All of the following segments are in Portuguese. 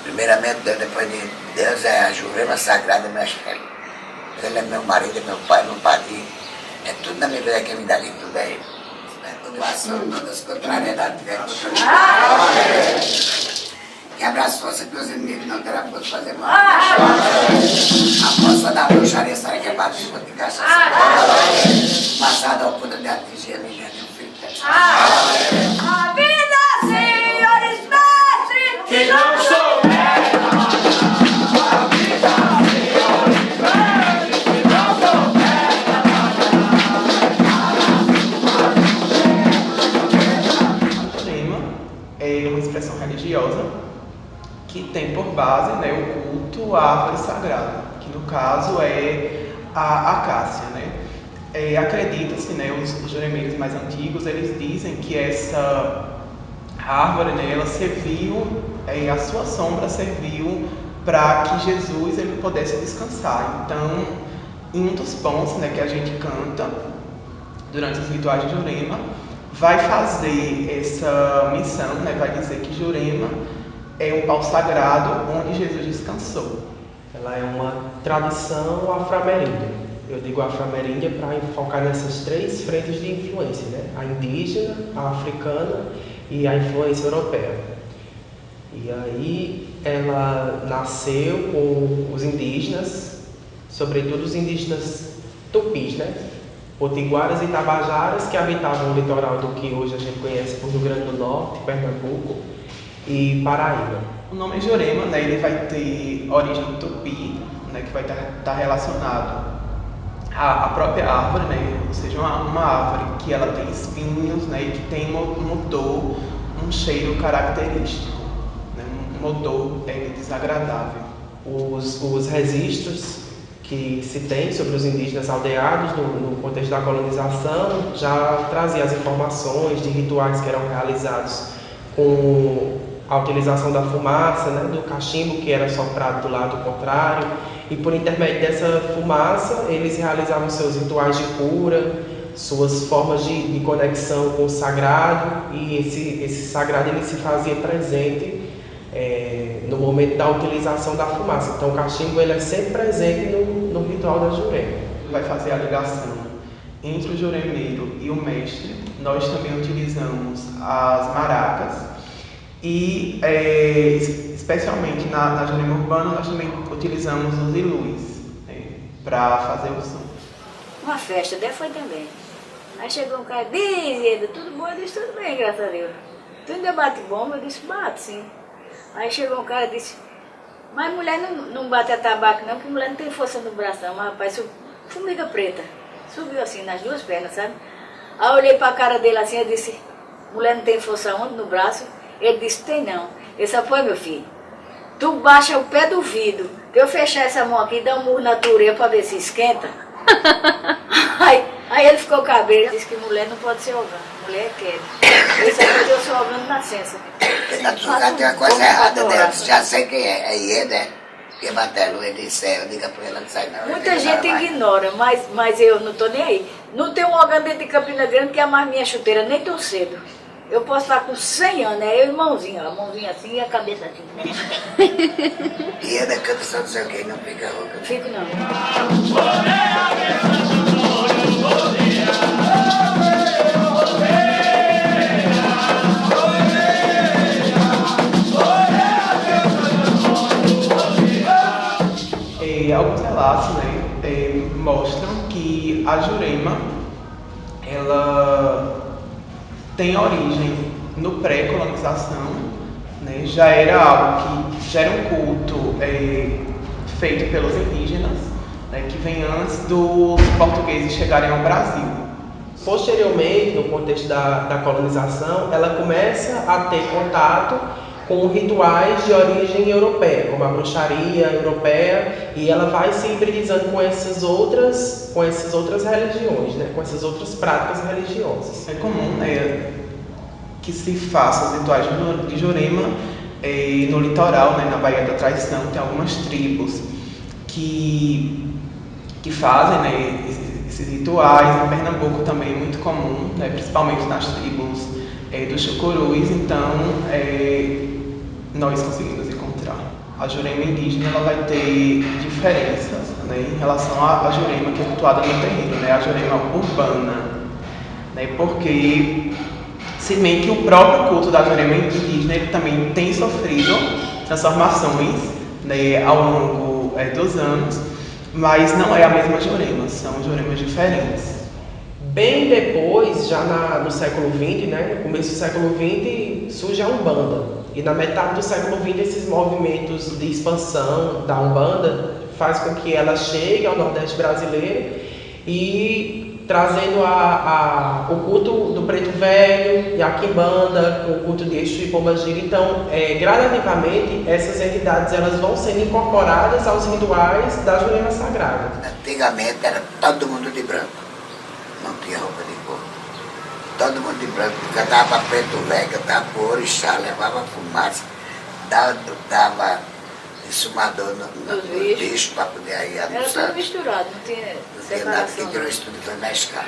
Primeiramente, depois de Deus é a Jurema Sagrada Mestre. Ele é meu marido, é meu pai, meu padrinho. É tudo na minha vida que me dá ali, tudo é ele. Passou todas as contrariedades que que abraça força que os inimigos não terão poder fazer mal. A força da bruxaria será quebrada de conta de cachaça. Passada ao poder de atingir a minha e o filho. A vida, senhores mestres, que não souber. A vida, senhores mestres, que não souber. Jurema é uma expressão religiosa que tem por base, né, o culto à árvore sagrada, que no caso é a acácia, né? Acredita-se, né, os juremeiros mais antigos, eles dizem que essa árvore, né, ela serviu, a sua sombra serviu para que Jesus ele pudesse descansar. Então, em um dos pontos, né, que a gente canta durante os rituais de Jurema, vai fazer essa menção, né, vai dizer que Jurema é um pau sagrado onde Jesus descansou. Ela é uma tradição afro-ameríndia. Eu digo afro-ameríndia para focar nessas três frentes de influência, né? A indígena, a africana e a influência europeia. E aí ela nasceu com os indígenas, sobretudo os indígenas tupis, né? Potiguaras e tabajaras, que habitavam o litoral do que hoje a gente conhece por Rio Grande do Norte, Pernambuco e Paraíba. O nome Jurema, né, ele vai ter origem tupi, né, que vai estar relacionado à própria árvore, né, ou seja, uma árvore que ela tem espinhos, né, e que tem um odor, um cheiro característico, né, um odor desagradável. Os registros que se tem sobre os indígenas aldeados no contexto da colonização já traziam as informações de rituais que eram realizados com a utilização da fumaça, né, do cachimbo que era soprado do lado contrário, e por intermédio dessa fumaça eles realizavam seus rituais de cura, suas formas de conexão com o sagrado, e esse sagrado ele se fazia presente no momento da utilização da fumaça. Então o cachimbo ele é sempre presente no ritual da Jurema. Vai fazer a ligação entre o juremeiro e o mestre. Nós também utilizamos as maracas. E, especialmente na Jurema urbana, nós também utilizamos os ilus, para fazer o som. Uma festa, daí foi também. Aí chegou um cara, dizendo, tudo bom? Eu disse, tudo bem, graças a Deus. Tu ainda bate bomba? Eu disse, bate sim. Aí chegou um cara e disse, mas mulher não bate a tabaco não, porque mulher não tem força no braço não. Mas rapaz, formiga preta, subiu assim nas duas pernas, sabe? Aí eu olhei pra cara dele assim, eu disse, mulher não tem força onde? No braço? Ele disse, tem não. Eu disse, foi meu filho, tu baixa o pé do vidro, que eu fechar essa mão aqui e dar um murro na tureia pra ver se esquenta. Aí ele ficou cabreiro, disse que mulher não pode ser órgão, mulher quer. Isso aqui eu sou órgão de nascença. Tem uma coisa errada dela, já sei quem é, é Ieda, que bateu ele disse, eu diga pra ela não sai não. Muita gente ignora, mas eu não tô nem aí. Não tem um órgão dentro de Campina Grande que amarra minha chuteira nem tão cedo. Eu posso estar com 100 anos, eu e mãozinha, a mãozinha assim e a cabeça assim. Ieda canta só não sei o que, não fica rouca. Fico não. Alguns relatos, né, mostram que a Jurema ela tem origem no pré-colonização, né, já era um culto feito pelos indígenas, né, que vem antes dos portugueses chegarem ao Brasil. Posteriormente, no contexto da colonização, ela começa a ter contato com rituais de origem europeia, como a bruxaria europeia, e ela vai se hibridizando com essas outras religiões, né? Com essas outras práticas religiosas. É comum, né, que se faça os rituais de Jurema no litoral, né, na Baía da Traição. Tem algumas tribos que fazem, né, esses rituais. Em Pernambuco também é muito comum, né, principalmente nas tribos dos Chucurus. Então nós conseguimos encontrar entrar. A Jurema indígena ela vai ter diferenças, né, em relação à Jurema que é cultuada no terreiro, né, a Jurema urbana, né, porque se bem que o próprio culto da Jurema indígena ele também tem sofrido transformações, né, ao longo dos anos, mas não é a mesma Jurema, são Juremas diferentes. Bem depois, já no século XX, né, no começo do século XX, surge a Umbanda. E na metade do século XX, esses movimentos de expansão da Umbanda faz com que ela chegue ao Nordeste brasileiro e trazendo o culto do Preto Velho e a Quimbanda, o culto de Exu e Pombagira. Então, gradativamente, essas entidades elas vão sendo incorporadas aos rituais da Jurema Sagrada. Antigamente era todo mundo de branco, não tinha roupa de cor. Todo mundo de branco, cantava para Preto Velho, cantava para o Orixá, levava fumaça, dava ensumador nos bichos para poder ir Era almoçar. tudo misturado, não tinha Não tinha nada, separação. que tirou isso tudo foi na escala.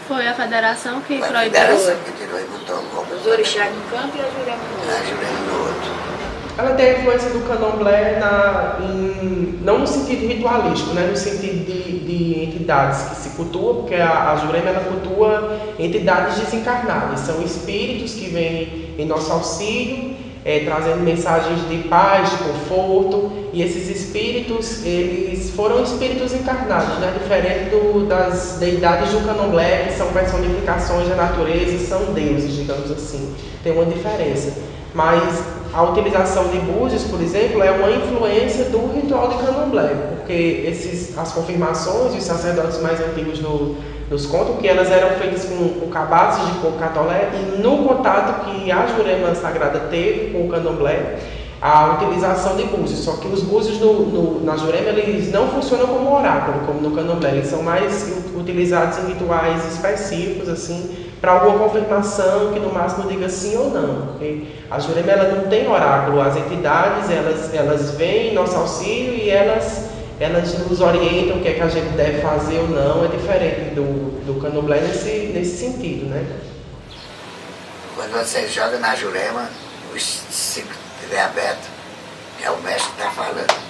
Foi a federação que Foi a proibiu. federação que tirou e botou o golpe. Os orixás num canto e a Jurema no A outro. Jurema no outro. Ela tem a influência do candomblé não no sentido ritualístico, né? No sentido de entidades que se cultuam, porque a Jurema ela cultua entidades desencarnadas, são espíritos que vêm em nosso auxílio, trazendo mensagens de paz, de conforto, e esses espíritos, eles foram espíritos encarnados, né? Diferente das deidades do candomblé, que são personificações da natureza, são deuses, digamos assim, tem uma diferença. Mas a utilização de búzios, por exemplo, é uma influência do ritual de candomblé, porque as confirmações, os sacerdotes mais antigos nos contam que elas eram feitas com cabaços de coco catolé, e no contato que a Jurema Sagrada teve com o candomblé, a utilização de búzios. Só que os búzios na Jurema eles não funcionam como oráculo, como no candomblé, eles são mais utilizados em rituais específicos, assim, para alguma confirmação que no máximo diga sim ou não. Porque a Jurema ela não tem oráculo, as entidades elas vêm em nosso auxílio e elas nos orientam o que é que a gente deve fazer ou não. É diferente do candomblé nesse sentido, né? Quando você joga na Jurema, os 5 estiver aberto, é o mestre que está falando.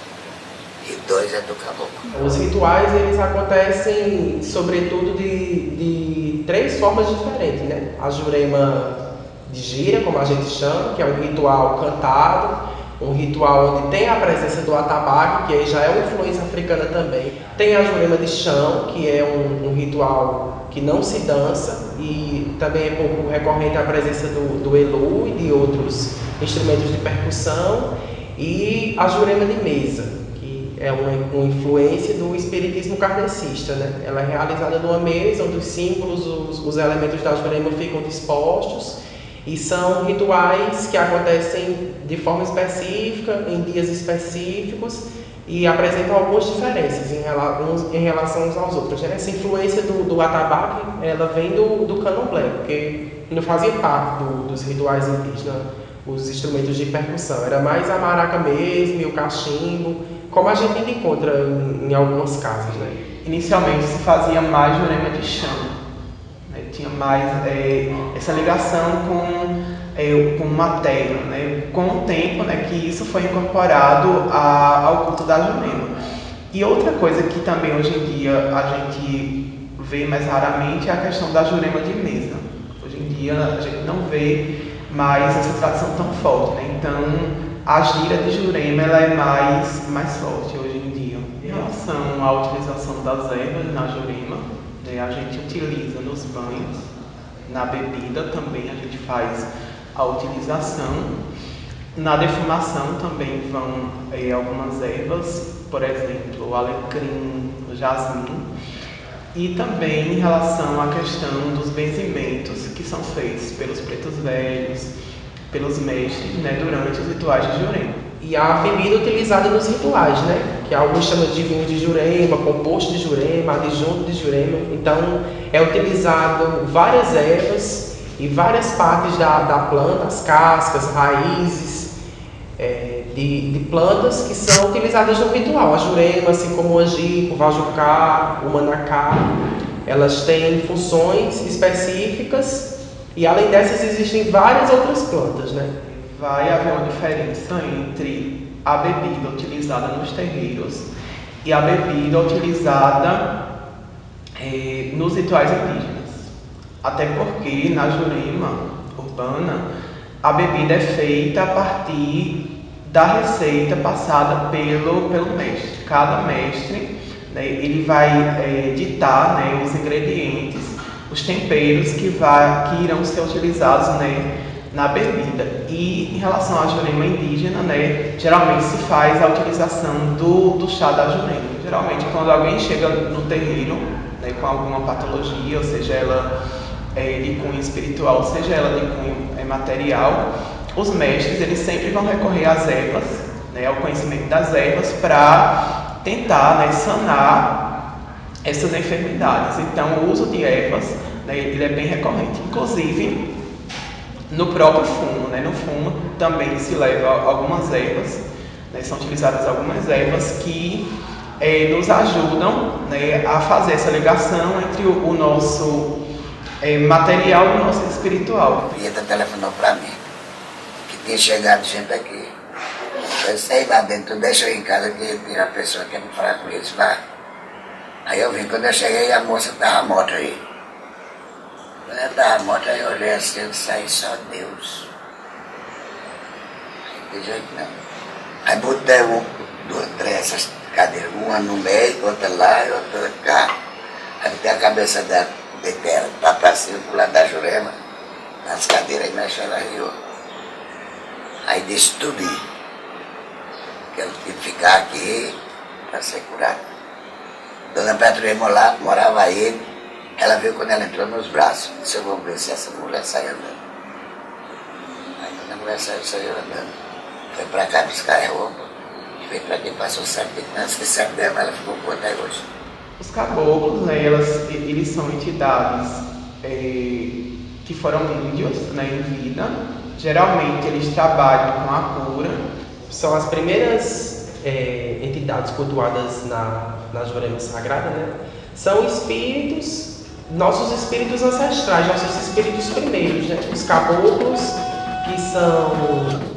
E 2 é do caboclo. Os rituais eles acontecem sobretudo de 3 formas diferentes, né? A Jurema de gira, como a gente chama, que é um ritual cantado, um ritual onde tem a presença do atabaque, que aí já é uma influência africana também. Tem a Jurema de chão, que é um ritual que não se dança, e também é pouco recorrente a presença do elu e de outros instrumentos de percussão. E a Jurema de mesa, que é uma influência do espiritismo kardecista, né? Ela é realizada numa mesa onde os símbolos, os elementos da Jurema ficam dispostos, e são rituais que acontecem de forma específica, em dias específicos, e apresentam algumas diferenças em relação uns aos outros. Essa influência do atabaque, ela vem do candomblé, porque não fazia parte dos rituais indígenas, os instrumentos de percussão. Era mais a maraca mesmo e o cachimbo, como a gente encontra em algumas casas, né? Inicialmente se fazia mais Jurema de chão. Tinha mais essa ligação com matéria, né? Com o tempo, né, que isso foi incorporado ao culto da Jurema. E outra coisa que também hoje em dia a gente vê mais raramente é a questão da Jurema de mesa. Hoje em dia a gente não vê mais essa tradição tão forte, né? Então a gira de Jurema ela é mais forte hoje em dia. Em relação à utilização das ervas na Jurema, a gente utiliza nos banhos, na bebida também a gente faz a utilização. Na defumação também vão algumas ervas, por exemplo, o alecrim, o jasmim. E também em relação à questão dos benzimentos que são feitos pelos pretos velhos, pelos mestres, né, durante os rituais de Jurema. E a bebida utilizada nos rituais, né? Que alguns chamam de vinho de Jurema, composto de Jurema, adjunto de Jurema. Então, é utilizado várias ervas e várias partes da planta, as cascas, raízes de plantas que são utilizadas no ritual. A Jurema, assim como o angico, o vajucá, o manacá, elas têm funções específicas e, além dessas, existem várias outras plantas, né? vai haver uma diferença entre a bebida utilizada nos terreiros e a bebida utilizada nos rituais indígenas. Até porque na Jurema urbana a bebida é feita a partir da receita passada pelo mestre. Cada mestre, né, ele vai ditar, né, os ingredientes, os temperos que irão ser utilizados, né, na bebida. E em relação à Jurema indígena, né, geralmente se faz a utilização do chá da Jurema. Geralmente quando alguém chega no terreiro, né, com alguma patologia, ou seja ela de cunho espiritual, seja ela de cunho material, os mestres eles sempre vão recorrer às ervas, né, ao conhecimento das ervas, para tentar, né, sanar essas enfermidades. Então o uso de ervas, né, ele é bem recorrente. Inclusive no próprio fumo, né, no fumo também se leva algumas ervas, né, são utilizadas algumas ervas que nos ajudam, né, a fazer essa ligação entre o nosso material e o nosso espiritual. A Prieta telefonou para mim, que tinha chegado gente aqui. Eu saí lá dentro, deixa eu ir em casa que tem uma pessoa que quer me falar com eles lá. Aí eu vim, quando eu cheguei a moça estava morta aí. Quando ela estava morta, aí eu olhei assim, eu saí só Deus. Não tem jeito não. Aí botei duas, três cadeiras, uma no meio, outra lá e outra cá. Aí botei a cabeça dela, deitei ela para cima, pro lado da Jurema, nas cadeiras, e mexeu ela riu. Aí disse tudo que ela tinha que ficar aqui para ser curada. Dona Petronila lá, morava aí, ela viu quando ela entrou nos braços. Disse, eu vou ver se essa mulher sai andando. Aí quando a mulher saiu andando, foi para cá buscar a roupa, e veio para aqui, passou 7 dias. Antes que 7 dias, ela ficou com até hoje. Os caboclos, né, eles são entidades que foram índios, né, em vida. Geralmente eles trabalham com a cura. São as primeiras entidades cultuadas na Jurema Sagrada, né? São espíritos, nossos espíritos ancestrais, nossos espíritos primeiros, né? Os caboclos, que são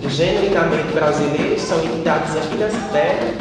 genuinamente brasileiros, são entidades aqui dessa terra.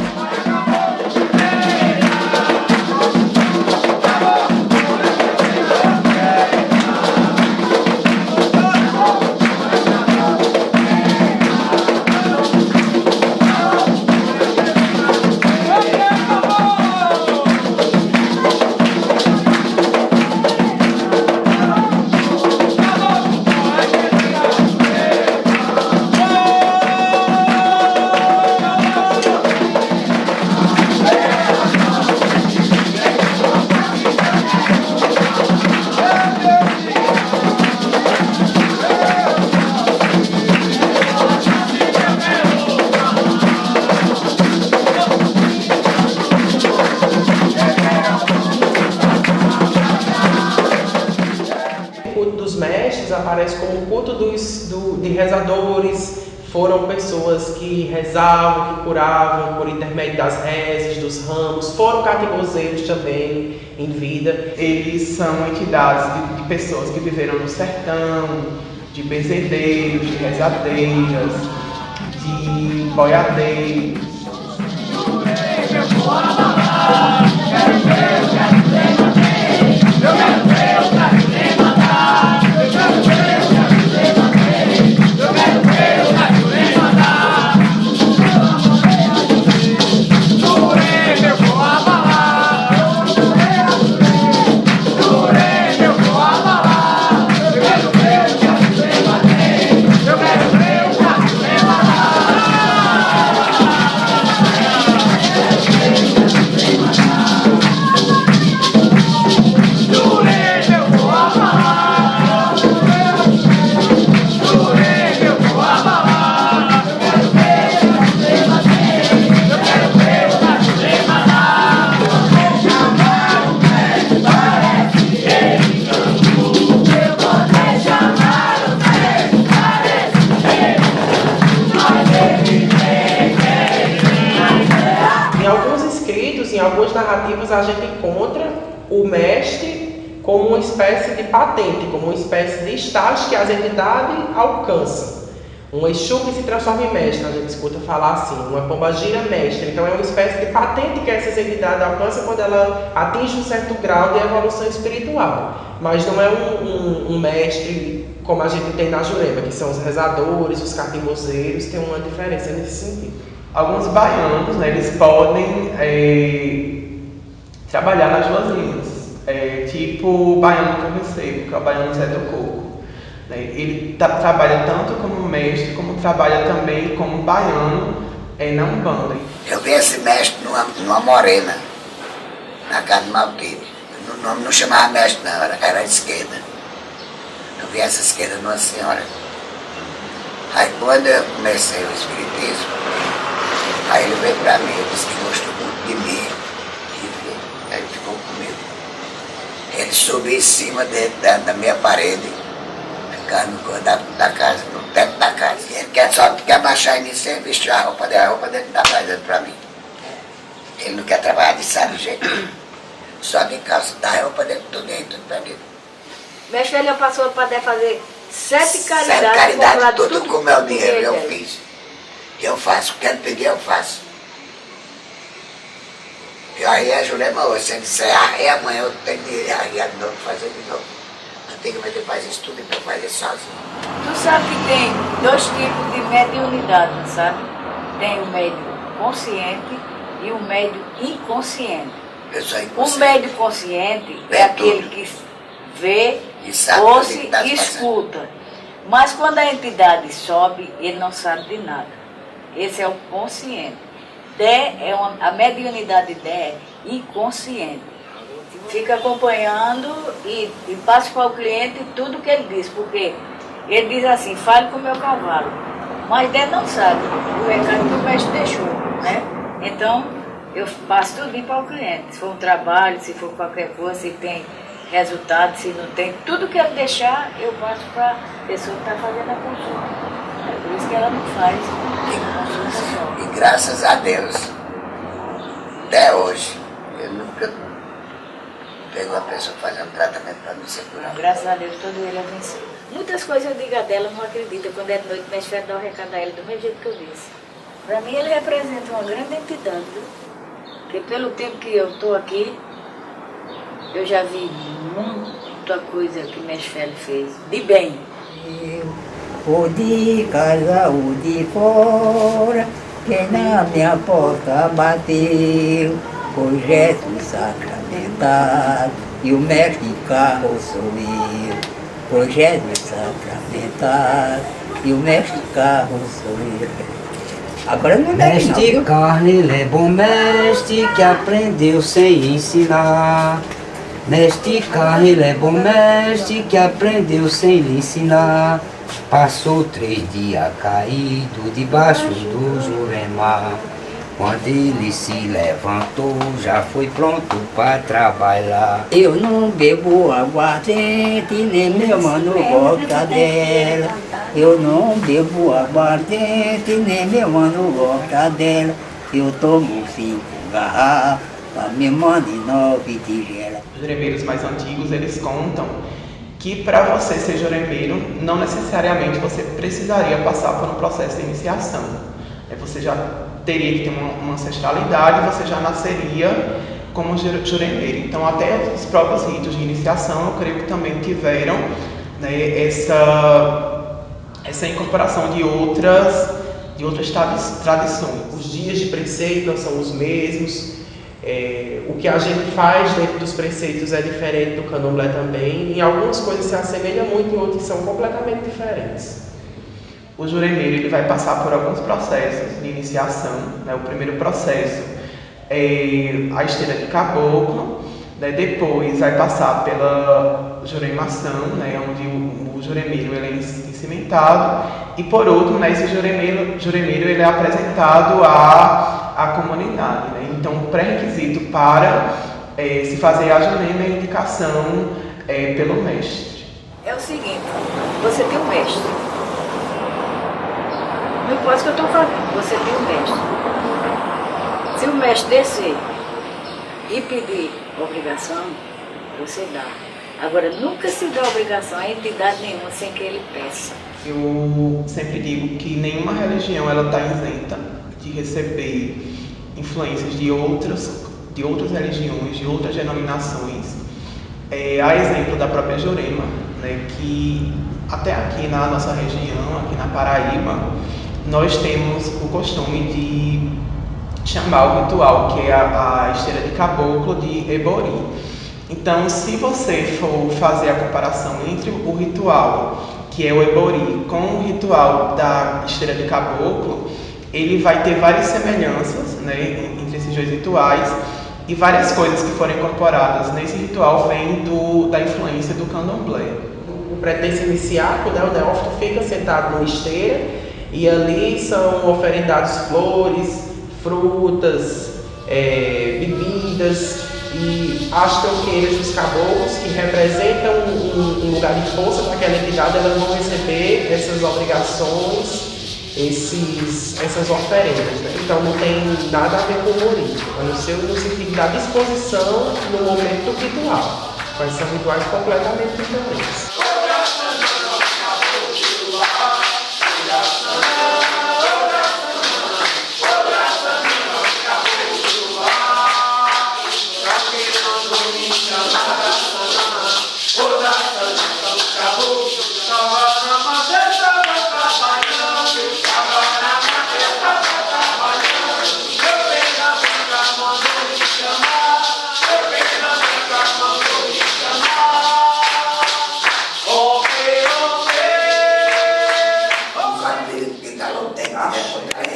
Aparece como o culto de rezadores. Foram pessoas que rezavam, que curavam por intermédio das rezes, dos ramos. Foram categozeiros também em vida. Eles são entidades de pessoas que viveram no sertão, de bezedeiros, de rezadeiras, de boiadeiros. Em algumas narrativas a gente encontra o mestre como uma espécie de patente, como uma espécie de estágio que as entidades alcançam. Um Exu que se transforma em mestre, a gente escuta falar assim, uma pombagira mestre. Então é uma espécie de patente que essas entidades alcançam quando ela atinge um certo grau de evolução espiritual. Mas não é um mestre como a gente tem na Jurema, que são os rezadores, os catimbozeiros, tem uma diferença nesse sentido. Alguns baianos, né, eles podem trabalhar nas duas línguas. Tipo o baiano que eu recebo, que é o baiano Zé do Coco. Ele trabalha tanto como mestre, como trabalha também como baiano na Umbanda. Eu vi esse mestre numa morena, na casa do Maltini. O nome não chamava mestre não, era a esquerda. Eu vi essa esquerda numa senhora. Aí quando eu comecei o espiritismo, aí ele veio pra mim, ele disse que gostou muito de mim. Aí ele ficou comigo. Ele subiu em cima da minha parede, ficando da casa, no teto da casa. E ele só quer baixar em mim sem vestir a roupa dele tá fazendo pra mim. Ele não quer trabalhar de sabe jeito. Só de calça, dá a roupa dele, tudo pra mim. Mestre, ele passou para fazer 7 caridades. 7 caridades, tudo com o meu dinheiro, eu fiz. Eu faço, quero pedir, eu faço. E aí a Jurema hoje, se ele disser, amanhã eu tenho que ir aí de novo, fazer de novo. Antigamente eu fazia isso tudo, então eu fazia sozinho. Tu sabe que tem 2 tipos de mediunidade, não sabe? Tem o médium consciente e o médium inconsciente. Eu sou O inconsciente. médium consciente Vê é aquele tudo. que vê, E sabe ouve tudo que tá e se escuta. Mas quando a entidade sobe, ele não sabe de nada. Esse é o consciente. A mediunidade é inconsciente. Fica acompanhando e passa para o cliente tudo que ele diz, porque ele diz assim, fale com o meu cavalo. Mas Dé não sabe o recado que o mestre deixou, né? Então, eu passo tudo para o cliente. Se for um trabalho, se for qualquer coisa, se tem resultado, se não tem, tudo que ele deixar, eu passo para a pessoa que está fazendo a consulta. É por isso que ela não faz consulta só. E graças a Deus, até hoje, eu nunca pego uma pessoa fazendo tratamento para me segurar. Graças a Deus, todo ele abençoa. Muitas coisas eu digo a dela, não acredita. Quando é de noite, mas vai dar o recado a ela do mesmo jeito que eu disse. Para mim, ele representa uma grande entidade, viu? Porque pelo tempo que eu estou aqui, eu já vi muita coisa que Mestre fez, de bem. O de casa, o de fora, quem na minha porta bateu, o gesto sacramentado, e o mestre carro sou eu. O gesto sacramentado, e o mestre carro sou eu. Agora não deve não, Mestre viu? Carne, ele é bom mestre que aprendeu sem ensinar. Mestre Carne, ele é bom mestre que aprendeu sem lhe ensinar. Passou 3 dias caído debaixo do Jurema. Quando ele se levantou, já foi pronto para trabalhar. Eu não bebo aguardente, nem meu mano gosta dela. Eu não bebo aguardente, nem meu mano gosta dela. Eu tomo 5 garrafas, minha mano e 9 tigelas. Os juremeiros mais antigos, eles contam que para você ser juremeiro, não necessariamente você precisaria passar por um processo de iniciação. Você já teria que ter uma ancestralidade, você já nasceria como juremeiro. Então, até os próprios ritos de iniciação, eu creio que também tiveram, né, essa incorporação de outras tradições. Os dias de preceito não são os mesmos. O que a gente faz dentro dos preceitos é diferente do candomblé também. Em algumas coisas se assemelha muito, em outras são completamente diferentes. O juremeiro ele vai passar por alguns processos de iniciação, né? O primeiro processo é a esteira de caboclo, né? Depois vai passar pela juremação, né? Onde o juremeiro ele é cimentado, e por último, né, esse juremeiro ele é apresentado à comunidade, né? Então o pré-requisito para se fazer a jurema é a indicação pelo mestre. É o seguinte, você tem um mestre. Não importa o que eu estou fazendo, você tem um mestre. Se o mestre descer e pedir obrigação, você dá. Agora, nunca se dá obrigação a entidade nenhuma sem que ele peça. Eu sempre digo que nenhuma religião ela está isenta de receber influências de outras religiões, de outras denominações. Há exemplo da própria Jurema, né, que até aqui na nossa região, aqui na Paraíba, nós temos o costume de chamar o ritual, que é a esteira de caboclo, de ebori. Então, se você for fazer a comparação entre o ritual, que é o ebori, com o ritual da esteira de caboclo, ele vai ter várias semelhanças, né, entre esses dois rituais, e várias coisas que foram incorporadas nesse ritual vêm da influência do candomblé. O pretence iniciático, né, o neófito fica sentado numa esteira e ali são oferendados flores, frutas, bebidas e as tronqueiras dos caboclos, que representam um lugar de força daquela entidade, elas vão receber essas obrigações, essas oferendas, né? Então não tem nada a ver com o humorismo, a não ser no sentido da disposição no momento do ritual, mas são rituais completamente diferentes.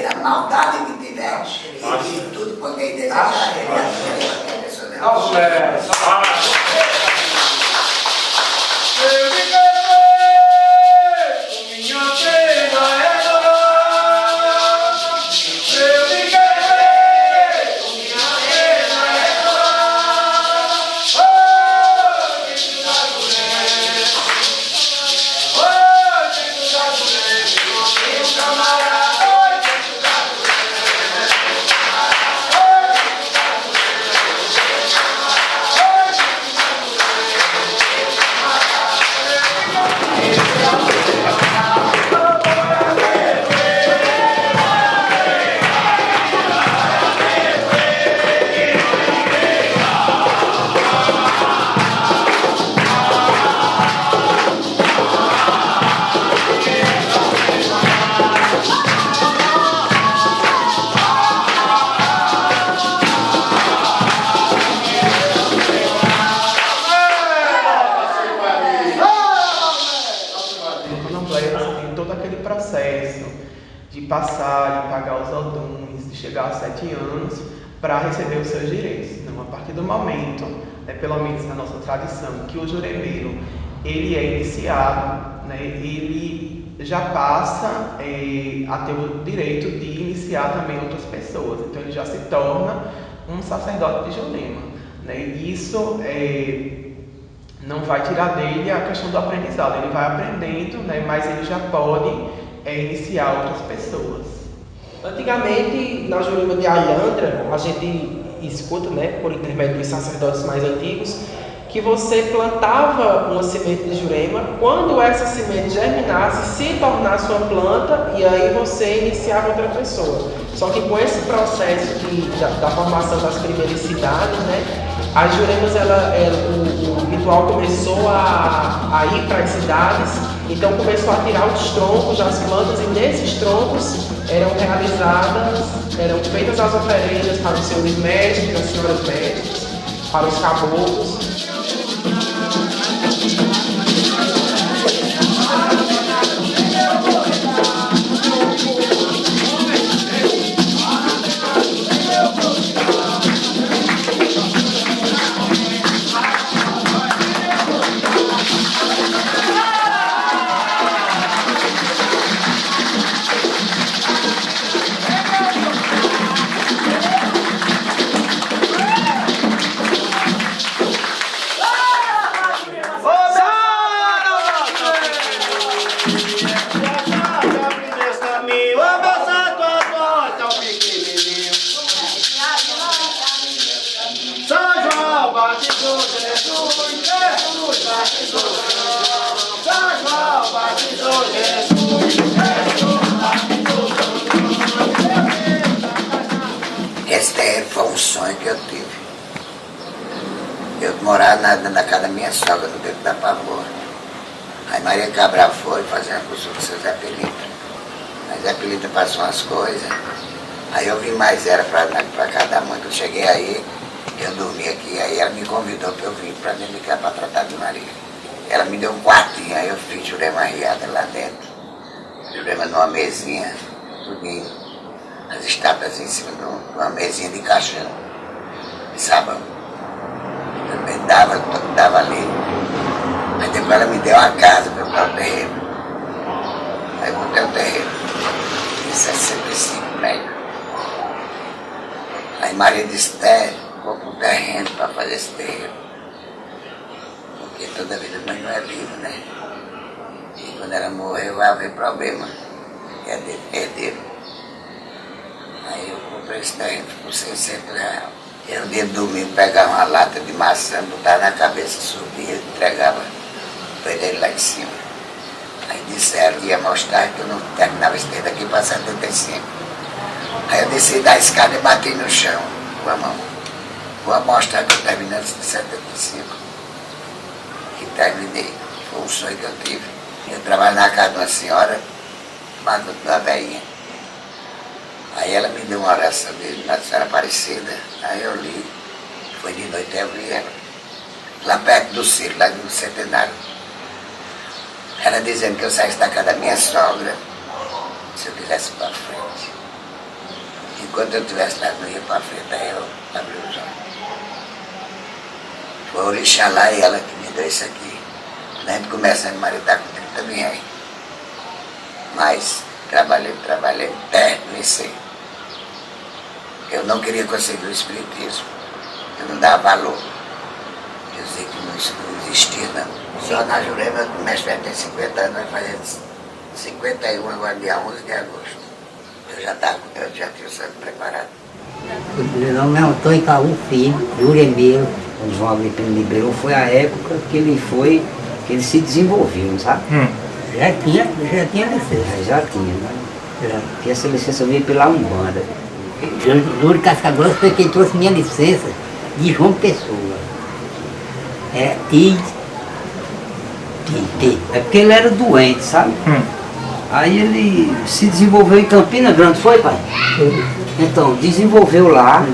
A maldade que tiver, e tudo quanto é desejar, ele é a pessoa dela. De passar, de pagar os oduns, de chegar aos 7 anos para receber os seus direitos. Então, a partir do momento, pelo menos na nossa tradição, que o juremeiro ele é iniciado, né, ele já passa a ter o direito de iniciar também outras pessoas. Então, ele já se torna um sacerdote de Jurema, né? E isso não vai tirar dele a questão do aprendizado. Ele vai aprendendo, né, mas ele já pode iniciar outras pessoas. Antigamente, na Jurema de Alhandra, a gente escuta, né, por intermédio dos sacerdotes mais antigos, que você plantava uma semente de Jurema, quando essa semente germinasse, se tornasse uma planta, e aí você iniciava outra pessoa. Só que com esse processo da formação das primeiras cidades, né, as Juremas, o ritual começou a ir para as cidades, então começou a tirar os troncos das plantas, e nesses troncos eram feitas as oferendas para os senhores médicos, para as senhoras médicas, para os caboclos. São João batizou Jesus, Jesus batizou João. São João batizou Jesus. Esse terreiro foi um sonho que eu tive. Eu morava na casa da minha sogra, no Beco da Pavor. Aí Maria Cabral foi fazer uma consulta com o seu Zé Pelita. Aí Zé Pelita passou umas coisas. Aí eu vim mais, era pra casa da mãe. Quando eu cheguei aí, eu dormi aqui. Aí ela me convidou para eu vir para dentro de casa para tratar de Maria. Ela me deu um quartinho, aí eu fiz Jurema arriada lá dentro. Jurema numa mesinha, tudinho. As estátuas em cima de uma mesinha de caixão, de sabão. Também dava ali. Aí depois ela me deu uma casa para eu botar o terreno. Aí eu botei o terreno. De 65 metros. Aí Maria disse, vou para um terreno para fazer esse terreno. Porque toda vida mãe não é viva, né? E quando ela morreu vai haver problema. É herdeiro. Aí eu comprei esse terreno por R$600. Eu dia de domingo pegava uma lata de maçã, botava na cabeça, subia, entregava para ele lá em cima. Aí disseram que ia mostrar que eu não terminava esse terreno aqui para 75. Aí eu desci da escada e bati no chão com a mão. Vou mostrar que eu terminei antes de 75. E terminei. Foi um sonho que eu tive. Eu trabalho na casa de uma senhora, chamada de uma velhinha. Aí ela me deu uma oração de Nossa Senhora Aparecida. Aí eu li. Foi de noite eu li ela. Lá perto do circo, lá do Centenário. Ela dizendo que eu saísse da casa da minha sogra se eu quisesse ir para frente. Enquanto eu estivesse lá, não ia para frente, aí eu abri os olhos. Foi o Orixá lá e ela que me deu isso aqui. A gente começa a me maridar com 30 mil reais. Mas trabalhei, terminei. Eu não queria conseguir o espiritismo. Eu não dava valor. Eu sei que não existia, não. Só na Jurema, o mestre tem 50 anos, vai fazer 51 agora, dia 11 de agosto. Eu já tinha o sangue preparado. Meu nome é Antônio Caú Filho, juremeiro. O João Agripino liberou, foi a época que ele se desenvolveu, sabe? Já tinha licença. Já tinha, né? Porque essa licença veio pela Umbanda. Júlio Casca Grossa foi quem trouxe minha licença de João Pessoa. É É porque ele era doente, sabe? Aí ele se desenvolveu em Campina Grande, foi, pai? Então, desenvolveu lá.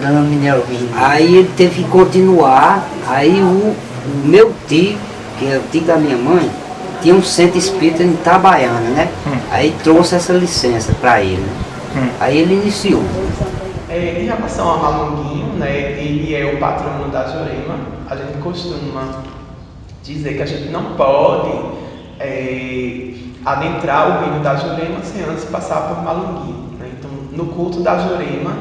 Aí ele teve que continuar. Aí o meu tio, que é o tio da minha mãe, tinha um centro espírita em Itabaiana, né? Aí trouxe essa licença para ele. Aí ele iniciou. Em relação a Malunguinho, né, ele é o patrono da Jurema. A gente costuma dizer que a gente não pode adentrar o reino da Jurema sem antes passar por Malunguinho, né? Então, no culto da Jurema,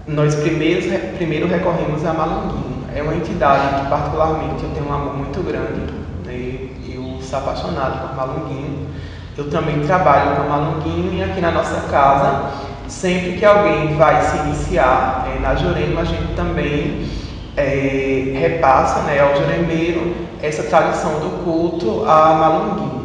nós primeiro recorremos a Malunguinho. É uma entidade que particularmente eu tenho um amor muito grande, né? Eu sou apaixonado por Malunguinho. Eu também trabalho com Malunguinho e aqui na nossa casa, sempre que alguém vai se iniciar na Jurema, a gente também repassa, né, ao juremeiro essa tradição do culto a Malunguinho.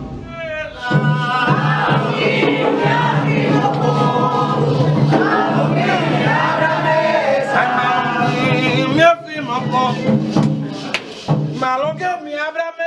Meu filho, Malunguinho, me abre a mesa.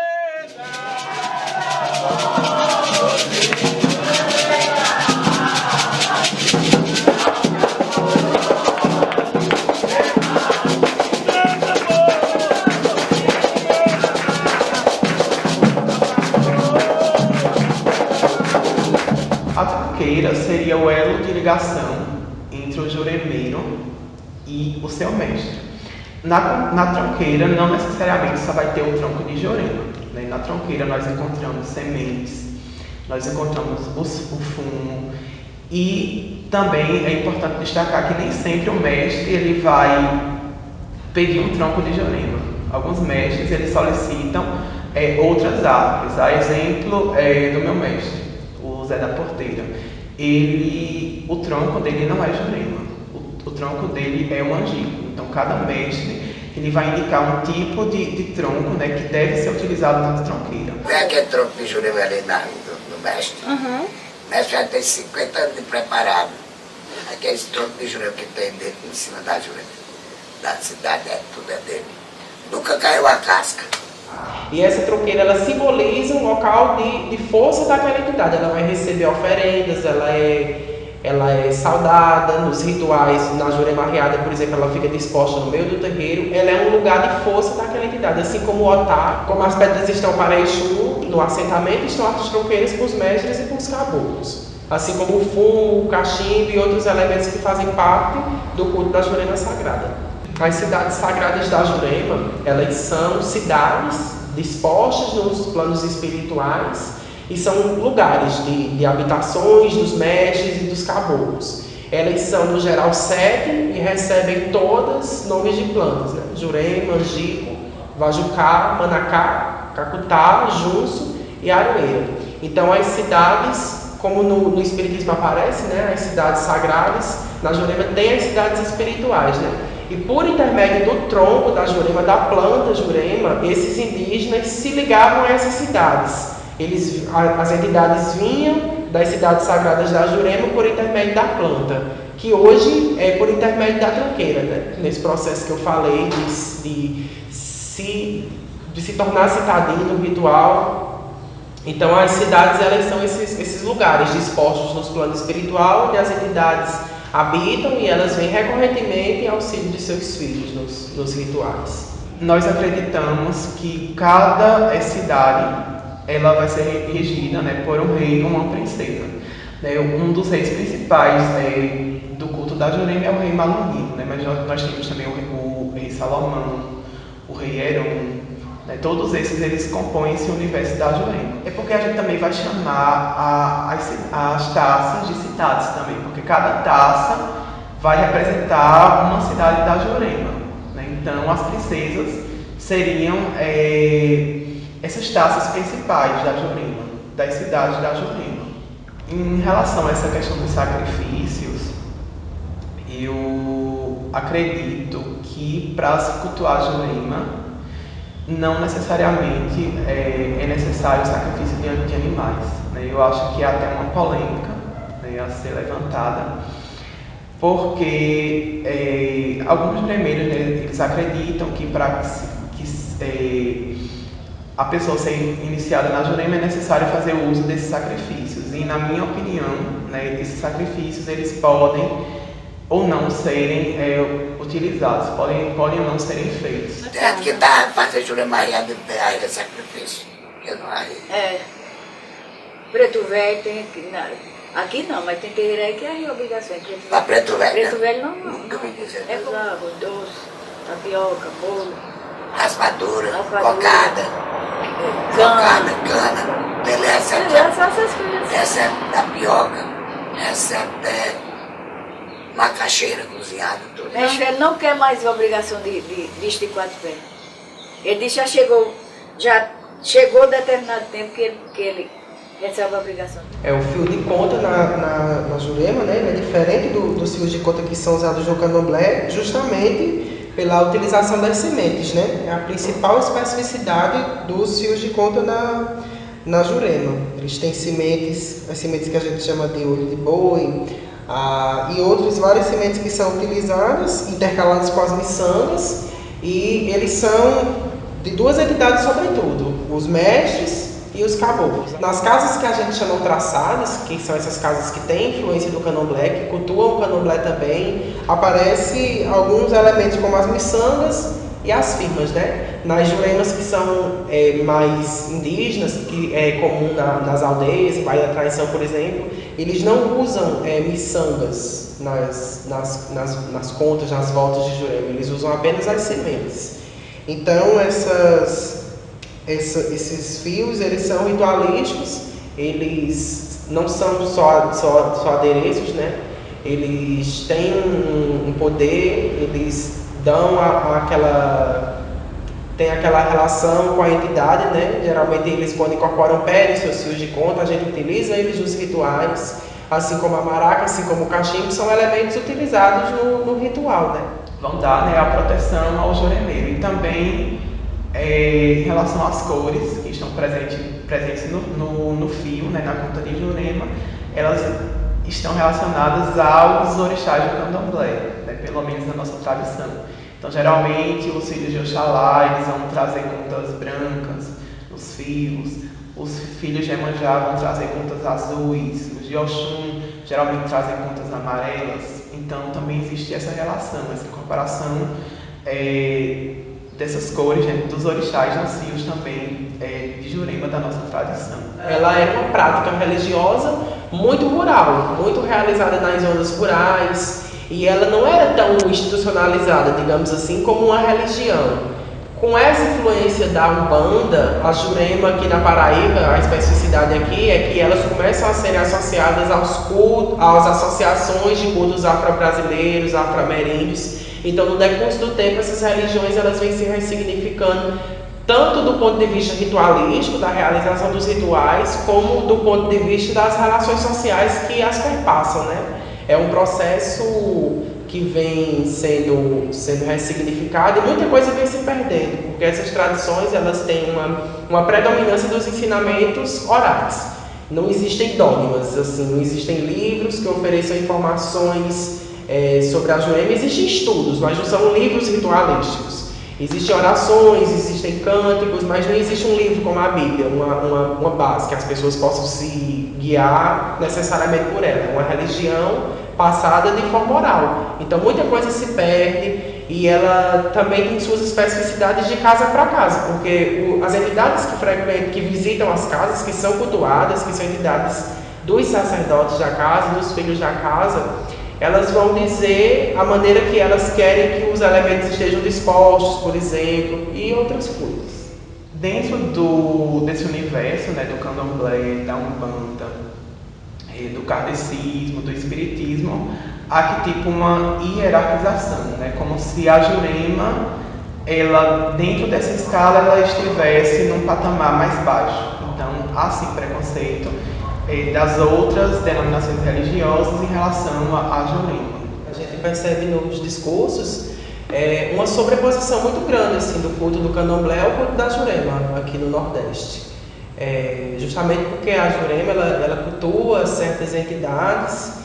A tranqueira seria o elo de ligação entre o juremeiro e o seu mestre. Na tronqueira não necessariamente só vai ter o tronco de Jurema, né? Na tronqueira nós encontramos sementes, nós encontramos o fumo e também é importante destacar que nem sempre o mestre ele vai pedir um tronco de Jurema. Alguns mestres eles solicitam outras árvores. A exemplo do meu mestre, o Zé da Porteira. O tronco dele não é Jurema, o tronco dele é um angico. Então cada mestre ele vai indicar um tipo de tronco, né, que deve ser utilizado na tronqueira. Vem aquele tronco de Jurema ali no mestre. Uhum. O mestre já tem 50 anos de preparado. Aqueles troncos de Jurema que tem dentro, em cima da Jurema, da cidade, tudo é dele. Nunca caiu a casca. E essa tronqueira, ela simboliza um local de força daquela entidade. Ela vai receber oferendas, ela é saudada nos rituais. Na Jurema Arriada, por exemplo, ela fica disposta no meio do terreiro. Ela é um lugar de força daquela entidade, assim como o Otá, como as pedras estão para Exu no assentamento, estão as tronqueiras para os mestres e para os caboclos, assim como o fumo, o cachimbo e outros elementos que fazem parte do culto da Jurema Sagrada. As cidades sagradas da Jurema, elas são cidades dispostas nos planos espirituais e são lugares de habitações dos mestres e dos caboclos. Elas são, no geral, 7 e recebem todas nomes de plantas, né? Jurema, Angico, Vajucá, Manacá, Cacutá, Junço e Aroeira. Então, as cidades, como no Espiritismo aparece, né? As cidades sagradas, na Jurema tem as cidades espirituais, né? E por intermédio do tronco da Jurema, da planta Jurema, esses indígenas se ligavam a essas cidades. As entidades vinham das cidades sagradas da Jurema por intermédio da planta, que hoje é por intermédio da tronqueira, né? Nesse processo que eu falei de se tornar citadino no ritual. Então as cidades, elas são esses lugares dispostos nos planos espiritual, onde as entidades habitam e elas vêm recorrentemente em auxílio de seus filhos nos rituais. Nós acreditamos que cada cidade ela vai ser regida, né, por um rei ou uma princesa. Né? Um dos reis principais do culto da Jurema é o rei Malunguinho, né? Mas nós temos também o rei Salomão, o rei Heron, né? Todos esses eles compõem esse universo da Jurema. É porque a gente também vai chamar as taças de cidades também, porque cada taça vai representar uma cidade da Jurema. Né? Então as princesas seriam essas taças principais da Jurema, das cidades da Jurema. Em relação a essa questão dos sacrifícios, eu acredito que para se cultuar a Jurema, não necessariamente é necessário o sacrifício de animais. Né? Eu acho que há até uma polêmica, né, a ser levantada, porque alguns primeiros, né, eles acreditam que para a pessoa ser iniciada na Jurema é necessário fazer uso desses sacrifícios. E na minha opinião, né, esses sacrifícios eles podem ou não serem utilizados, podem ou não serem feitos. Tem que dá fazer Jurema Arriada de sacrifício. Eu não arrei. Preto Velho tem aqui não, mas tem terreiro aí que é obrigação. Preto Velho? Preto Velho não. Nunca me dizer. É arroz, doce, tapioca, bolo. Raspadura, cocada, cana. Beleza, essa é tapioca, essa é até macaxeira cozinhada, tudo. Ele não quer mais a obrigação de esticar de pé. Ele disse já chegou determinado tempo que ele recebe a obrigação. O fio de conta na Jurema, né, ele é diferente dos fios de conta que são usados no candomblé, justamente pela utilização das sementes, né? É a principal especificidade dos fios de conta na Jurema. Eles têm sementes, as sementes que a gente chama de olho de boi, e várias sementes que são utilizadas, intercaladas com as miçangas, e eles são de duas entidades sobretudo, os mestres e os caboclos. Nas casas que a gente chama traçadas, que são essas casas que têm influência do candomblé, que cultuam o candomblé também, aparecem alguns elementos como as miçangas e as firmas, né? Nas juremas que são mais indígenas, que é comum nas aldeias, em Bahia da Traição, por exemplo, eles não usam miçangas nas contas, nas voltas de jurema, eles usam apenas as sementes. Então, esses fios, eles são ritualísticos, eles não são só adereços, né? Eles têm um poder, eles dão tem aquela relação com a entidade, né? Geralmente eles, quando incorporam pedem seus fios de conta, a gente utiliza eles nos rituais, assim como a maraca, assim como o cachimbo, são elementos utilizados no ritual, né? Vão dar, né, a proteção ao juremeiro. E também em relação às cores que estão presentes no fio, né, na conta de Jurema, elas estão relacionadas aos orixás do candomblé, né, pelo menos na nossa tradição. Então, geralmente, os filhos de Oxalá, eles vão trazer contas brancas nos fios, os filhos de Iemanjá vão trazer contas azuis, os de Oxum geralmente trazem contas amarelas. Então, também existe essa relação, essa incorporação dessas cores, né, dos orixás nos fios também de Jurema da nossa tradição. Ela era uma prática religiosa muito rural, muito realizada nas zonas rurais, e ela não era tão institucionalizada, digamos assim, como uma religião. Com essa influência da Umbanda, a Jurema aqui na Paraíba, a especificidade aqui é que elas começam a serem associadas aos cultos, às associações de cultos afro-brasileiros, afro-ameríndios. Então, no decurso do tempo, essas religiões elas vêm se ressignificando tanto do ponto de vista ritualístico, da realização dos rituais, como do ponto de vista das relações sociais que as perpassam, né? É um processo que vem sendo ressignificado e muita coisa vem se perdendo, porque essas tradições elas têm uma predominância dos ensinamentos orais. Não existem dogmas, assim, não existem livros que ofereçam informações sobre a Jurema. Existem estudos, mas não são livros ritualísticos. Existem orações, existem cânticos, mas não existe um livro como a Bíblia, uma base que as pessoas possam se guiar necessariamente por ela. É uma religião passada de forma oral. Então muita coisa se perde e ela também tem suas especificidades de casa para casa, porque as entidades que visitam as casas, que são cultuadas, que são entidades dos sacerdotes da casa, dos filhos da casa, elas vão dizer a maneira que elas querem que os elementos estejam dispostos, por exemplo, e outras coisas. Dentro desse universo, né, do candomblé, da Umbanda, do kardecismo, do espiritismo, há que tipo uma hierarquização, né, como se a Jurema, ela, dentro dessa escala, ela estivesse num patamar mais baixo. Então, há sim preconceito das outras denominações religiosas em relação à Jurema. A gente percebe nos discursos uma sobreposição muito grande assim, do culto do candomblé ao culto da Jurema aqui no Nordeste. Justamente porque a Jurema ela cultua certas entidades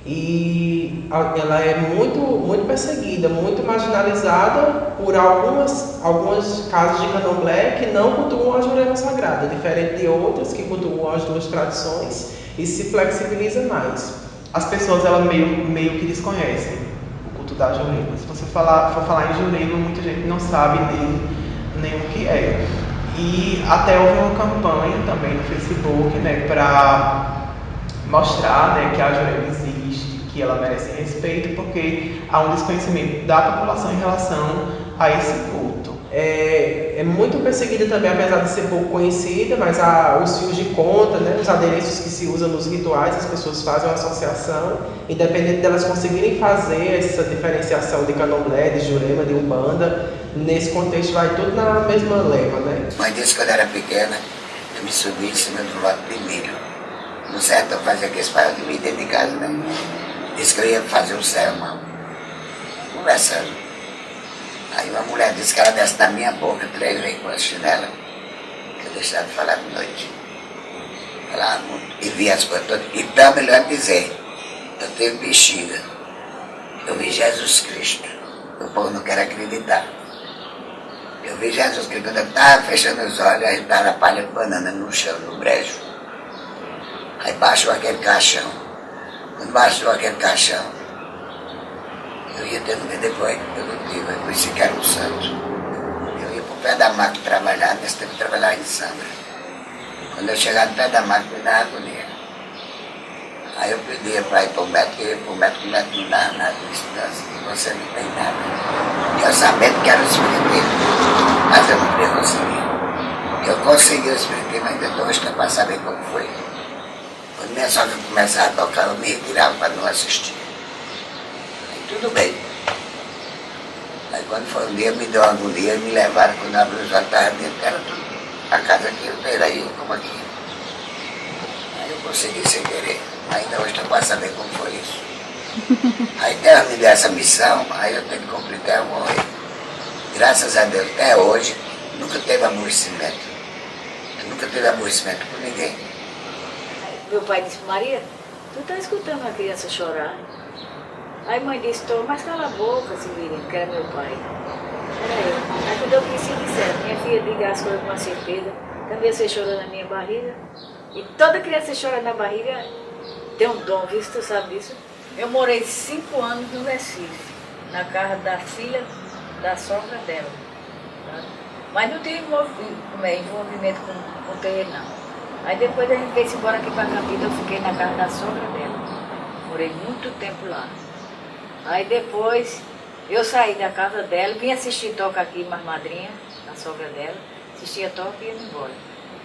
e ela é muito perseguida, muito marginalizada por algumas casas de candomblé que não cultuam a Jurema Sagrada, diferente de outras que cultuam as duas tradições e se flexibiliza mais. As pessoas elas meio que desconhecem o culto da Jurema. Se você for falar em Jurema, muita gente não sabe nem o que é. E até houve uma campanha também no Facebook, né, para mostrar, né, que a Jurema existe, que ela merece respeito, porque há um desconhecimento da população em relação a esse culto. É muito perseguida também, apesar de ser pouco conhecida, mas há os fios de conta, né, os adereços que se usam nos rituais, as pessoas fazem uma associação, independente delas conseguirem fazer essa diferenciação de candomblé, de Jurema, de Umbanda, nesse contexto vai tudo na mesma leva, né? Mãe disse que quando eu era pequena, eu me subi em cima do lote de milho. No certo, eu fazia aqueles paios de milho dentro de casa, né? Disse que eu ia fazer o sermão, conversando. Aí uma mulher disse que ela desce na minha boca 3 vezes com a chinela, que eu deixava de falar de noite. Falava muito, e via as coisas todas. E para melhor dizer, eu tenho bexiga, eu vi Jesus Cristo, o povo não quer acreditar. Eu vi Jesus Cristo, quando eu estava fechando os olhos, aí estava a palha de banana no chão, no brejo. Aí baixou aquele caixão. Quando baixou aquele caixão, eu ia tendo que depois produtivo, eu conheci que era um santo. Eu ia para o pé da máquina trabalhar, nesse tempo trabalhar em Sambra. Quando eu chegava no pé da máquina, eu dava agonia. Aí eu pedia para ir para o médico, eu ia para o médico não dava nada, você não tem nada. Eu sabendo que era o espiritismo, mas eu não podia conseguir. Eu consegui o espiritismo, ainda estou hoje para saber como foi. Quando minha sogra começava a tocar, eu me retirava para não assistir. Aí tudo bem. Aí quando foi um dia, me deu uma agonia e me levaram, quando eu abri os olhos, estava dentro, era tudo. A casa aqui, eu era eu, como aqui. Aí eu consegui sem querer. Ainda hoje eu posso saber como foi isso. Aí Deus me deu essa missão, aí eu tenho que cumprir até eu morrer. Graças a Deus, até hoje, nunca teve aborrecimento. Eu nunca tive aborrecimento por ninguém. Meu pai disse, Maria, tu tá escutando uma criança chorar? Aí a mãe disse, tô, mas cala a boca, Severino, que era meu pai. Era eu. Aí quando eu disse, disseram, minha filha, diga as coisas com uma certeza. Também você chorou na minha barriga. E toda criança que chora na barriga tem um dom, viu? Tu sabe disso? Eu morei 5 anos no Recife, na casa da filha da sogra dela. Tá? Mas não tive envolvimento com o terreno, não. Aí depois a gente veio embora aqui para Campinas, eu fiquei na casa da sogra dela. Morei muito tempo lá. Aí depois eu saí da casa dela, vim assistir toca aqui, mais madrinha, a sogra dela, assistia toca e ia embora.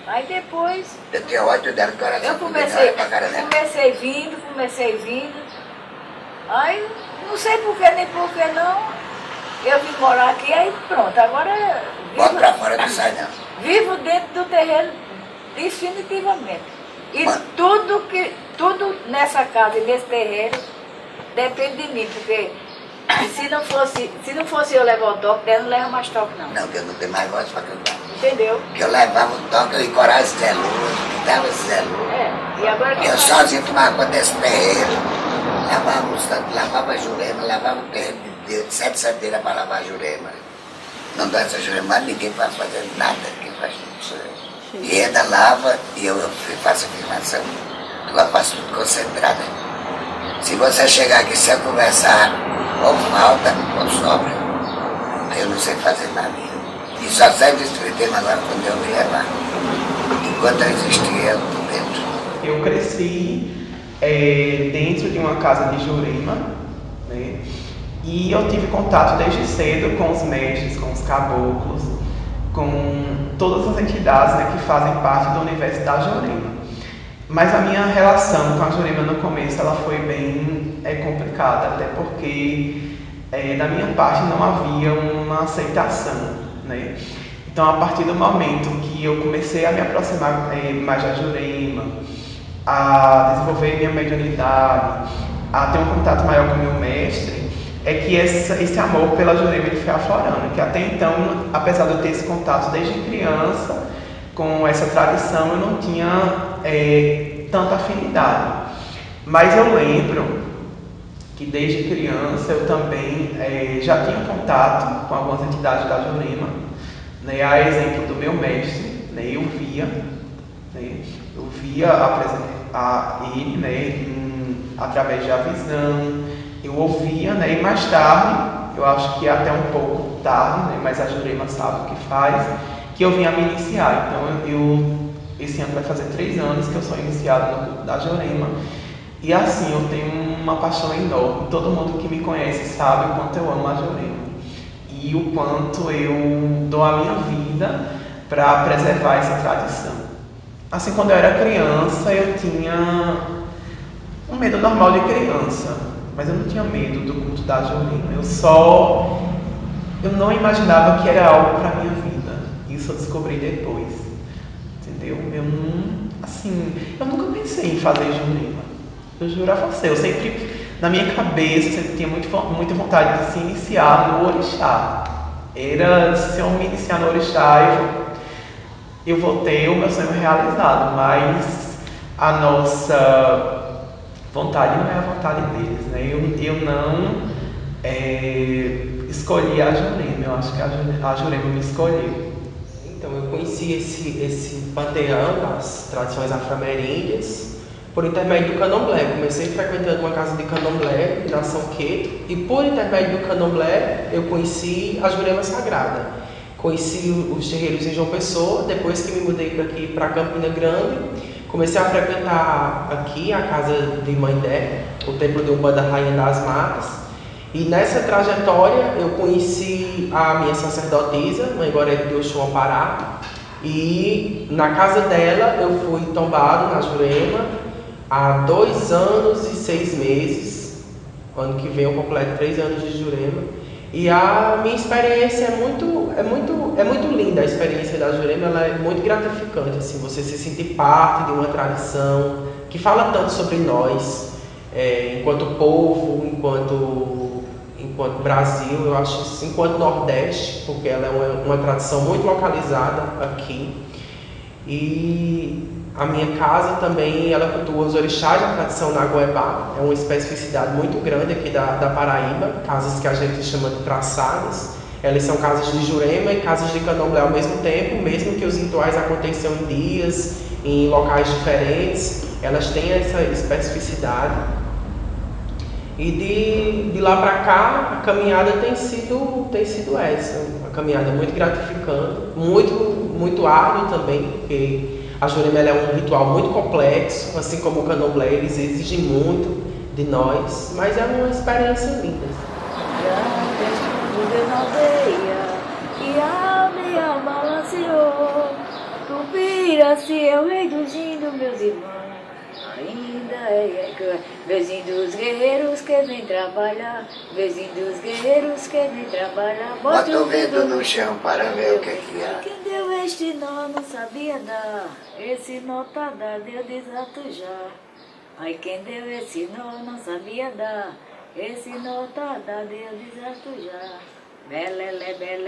Aí depois Eu tenho ódio dela, que eu comecei vindo. Aí não sei por que nem por que não, eu vim morar aqui, aí pronto, agora Bota pra fora, não sai não. vivo dentro do terreno definitivamente. E tudo nessa casa e nesse terreno depende de mim, porque se não fosse eu levar o toque, Deus não leva mais toque não. Não, que eu não tenho mais voz pra cantar. Entendeu? Que eu levava o toque, eu ia corar Zé Lula, gritava Zé Lula. E agora que Eu sozinho tomava conta desse terreiro, lavava a Jurema, lavava o terreno de 7 setembro para lavar a Jurema. Não dá essa Jurema, mas ninguém vai fazer nada, quem faz tudo isso aí. E ainda lava e eu faço afirmação. Ela faz tudo concentrada. Se você chegar aqui sem conversar, ou falta, ou sobra, aí eu não sei fazer nada. E só sai do espiritismo agora quando eu me levar. Enquanto eu existir, eu estou dentro. Eu cresci dentro de uma casa de Jurema, né? E eu tive contato desde cedo com os mestres, com os caboclos, com todas as entidades, né, que fazem parte do universo da Jurema. Mas a minha relação com a Jurema no começo ela foi bem complicada, até porque da minha parte não havia uma aceitação, né? Então, a partir do momento que eu comecei a me aproximar mais da Jurema, a desenvolver minha mediunidade, a ter um contato maior com o meu mestre, é que esse amor pela Jurema ele foi aflorando, que até então, apesar de eu ter esse contato desde criança, com essa tradição, eu não tinha tanta afinidade. Mas eu lembro que desde criança eu também já tinha contato com algumas entidades da Jurema, né, a exemplo do meu mestre, né, eu via ele, né, através da visão, eu ouvia, né, e mais tarde, eu acho que até um pouco tarde, né, mas a Jurema sabe o que faz, que eu vim a me iniciar. Então esse ano vai fazer 3 anos que eu sou iniciado no culto da Jurema. E assim, eu tenho uma paixão enorme. Todo mundo que me conhece sabe o quanto eu amo a Jurema. E o quanto eu dou a minha vida para preservar essa tradição. Assim, quando eu era criança, eu tinha um medo normal de criança. Mas eu não tinha medo do culto da Jurema. Eu não imaginava que era algo para a minha vida. Isso eu descobri depois. Entendeu? Eu nunca pensei em fazer Jurema. Eu juro a você, eu sempre, na minha cabeça, eu sempre tinha muita vontade de se iniciar no Orixá. Se eu me iniciar no Orixá, eu vou ter o meu sonho realizado, mas a nossa vontade não é a vontade deles, né? Eu não escolhi a Jurema, eu acho que a Jurema me escolheu. Então, eu conheci esse panteão das tradições afro-ameríndias por intermédio do candomblé. Comecei frequentando uma casa de candomblé na São Queto e por intermédio do candomblé eu conheci a Jurema Sagrada. Conheci os terreiros em João Pessoa, depois que me mudei para Campina Grande, comecei a frequentar aqui a casa de Mandé, o templo de Umbanda Rainha das Matas. E nessa trajetória eu conheci a minha sacerdotisa, Mãe Gorete de Oxum Pará, e na casa dela eu fui tombado na Jurema há 2 anos e 6 meses. Ano que vem eu completo 3 anos de Jurema. E a minha experiência é muito linda. A experiência da Jurema ela é muito gratificante, assim, você se sentir parte de uma tradição, que fala tanto sobre nós, enquanto povo, enquanto Brasil, eu acho isso, enquanto Nordeste, porque ela é uma tradição muito localizada aqui. E a minha casa também, ela cultua os orixás da tradição Nagoebá, é uma especificidade muito grande aqui da Paraíba, casas que a gente chama de traçadas. Elas são casas de Jurema e casas de Candomblé ao mesmo tempo, mesmo que os rituais aconteçam em dias, em locais diferentes, elas têm essa especificidade. E de lá para cá, a caminhada tem sido essa, uma caminhada muito gratificante, muito árdua também, porque a Jurema é um ritual muito complexo, assim como o Candomblé, eles exigem muito de nós, mas é uma experiência linda. E a aldeia balanceou, Cupira-se é o rei dos índios, meus irmãos. Ainda vezinho dos guerreiros que vem trabalhar, vezinho dos guerreiros que vem trabalhar. Bota o dedo no chão para ver o que há. Quem deu este nó não sabia dar, esse nó tá dado, eu desato já. Ai, quem deu esse nó não sabia dar, esse nó tá dado, eu desato já. Belele, belele.